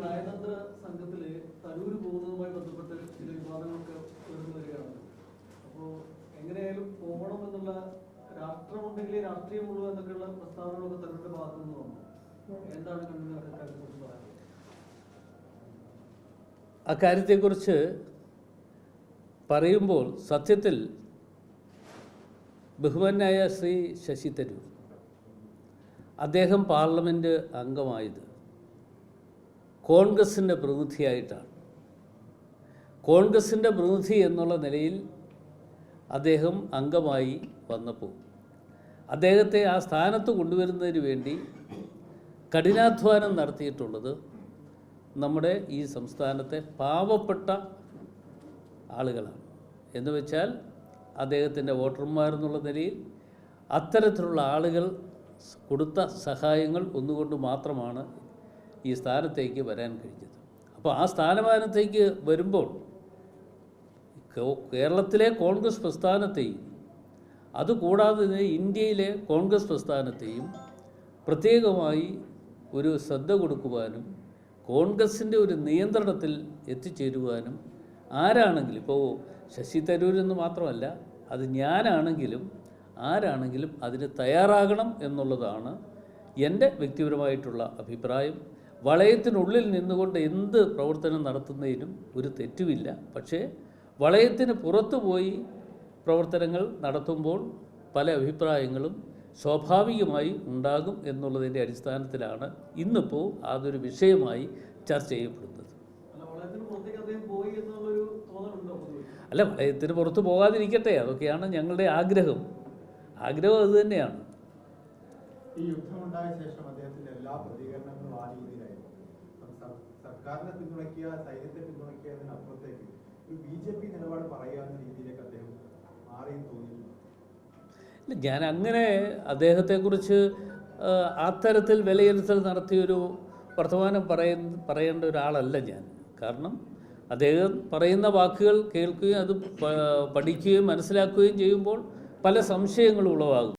നയതന്ത്ര സംഘത്തില് തരൂര് പോകുന്നതുമായി ബന്ധപ്പെട്ട് ചില വിവാദങ്ങളൊക്കെ ഉയർന്നു വരികയാണ്. അപ്പോൾ എങ്ങനെയായാലും പോകണം എന്നുള്ള രാഷ്ട്രമുണ്ടെങ്കിൽ രാഷ്ട്രീയമുള്ളൂ എന്നൊക്കെയുള്ള പ്രസ്താവനകളൊക്കെ തരൂരിന്റെ ഭാഗത്തു നിന്ന് വന്നു. എന്താണ് കൺവീനർ അക്കാര്യത്തെക്കുറിച്ച് പറയാൻ? അക്കാര്യത്തെക്കുറിച്ച് പറയുമ്പോൾ സത്യത്തിൽ ബഹുമാന്യായ ശ്രീ ശശി തരൂർ അദ്ദേഹം പാർലമെൻറ്റ് അംഗമായത് കോൺഗ്രസിൻ്റെ പ്രതിനിധിയായിട്ടാണ്. കോൺഗ്രസിൻ്റെ പ്രതിനിധി എന്നുള്ള നിലയിൽ അദ്ദേഹം അംഗമായി വന്നപ്പോൾ അദ്ദേഹത്തെ ആ സ്ഥാനത്ത് കൊണ്ടുവരുന്നതിന് വേണ്ടി കഠിനാധ്വാനം നടത്തിയിട്ടുള്ളത് നമ്മുടെ ഈ സംസ്ഥാനത്തെ പാവപ്പെട്ട ആളുകളാണ്. എന്ന് വെച്ചാൽ അദ്ദേഹത്തിൻ്റെ വോട്ടർമാരെന്നുള്ള നിലയിൽ അത്തരത്തിലുള്ള ആളുകൾ കൊടുത്ത സഹായങ്ങൾ ഒന്നുകൊണ്ട് മാത്രമാണ് ഈ സ്ഥാനത്തേക്ക് വരാൻ കഴിഞ്ഞത്. അപ്പോൾ ആ സ്ഥാനമാനത്തേക്ക് വരുമ്പോൾ കേരളത്തിലെ കോൺഗ്രസ് പ്രസ്ഥാനത്തെയും അതുകൂടാതെ ഇന്ത്യയിലെ കോൺഗ്രസ് പ്രസ്ഥാനത്തെയും പ്രത്യേകമായി ഒരു ശ്രദ്ധ കൊടുക്കുവാനും കോൺഗ്രസിൻ്റെ ഒരു നിയന്ത്രണത്തിൽ എത്തിച്ചേരുവാനും ആരാണെങ്കിലും, ഇപ്പോൾ ശശി തരൂരെന്ന് മാത്രമല്ല, അത് ഞാനാണെങ്കിലും ആരാണെങ്കിലും അതിന് തയ്യാറാകണം എന്നുള്ളതാണ് എൻ്റെ വ്യക്തിപരമായിട്ടുള്ള അഭിപ്രായം. വളയത്തിനുള്ളിൽ നിന്നുകൊണ്ട് എന്ത് പ്രവർത്തനം നടത്തുന്നതിനും ഒരു തെറ്റുമില്ല. പക്ഷേ വളയത്തിന് പുറത്തു പോയി പ്രവർത്തനങ്ങൾ നടത്തുമ്പോൾ പല അഭിപ്രായങ്ങളും സ്വാഭാവികമായി ഉണ്ടാകും എന്നുള്ളതിൻ്റെ അടിസ്ഥാനത്തിലാണ് ഇന്നിപ്പോൾ അതൊരു വിഷയമായി ചർച്ച ചെയ്യപ്പെടുന്നത്. അല്ല, വളയത്തിന് പുറത്ത് പോകാതിരിക്കട്ടെ, അതൊക്കെയാണ് ഞങ്ങളുടെ ആഗ്രഹം. അത് തന്നെയാണ്. ഈ യുദ്ധമുണ്ടായ ശേഷം അദ്ദേഹത്തിന്റെ എല്ലാ പ്രതികരണങ്ങളും ആ രീതിയിലായിരുന്നു. സർക്കാരിനെ പിന്തുണയ്ക്കുക, സൈന്യത്തെ പിന്തുണയ്ക്കുക എന്നതിനപ്പുറത്തേക്ക് ഒരു BJP നിലപാട് പറയാവുന്ന രീതിയിലേക്ക് അദ്ദേഹം മാറിയും തോന്നിയിട്ടുണ്ട്. ഞാൻ അങ്ങനെ അദ്ദേഹത്തെക്കുറിച്ച് അത്തരത്തിൽ വിലയിരുത്തൽ നടത്തിയൊരു വർത്തമാനം പറയേണ്ട ഒരാളല്ല ഞാൻ. കാരണം അദ്ദേഹം പറയുന്ന വാക്കുകൾ കേൾക്കുകയും അത് പഠിക്കുകയും മനസ്സിലാക്കുകയും ചെയ്യുമ്പോൾ പല സംശയങ്ങളും ഉളവാകും.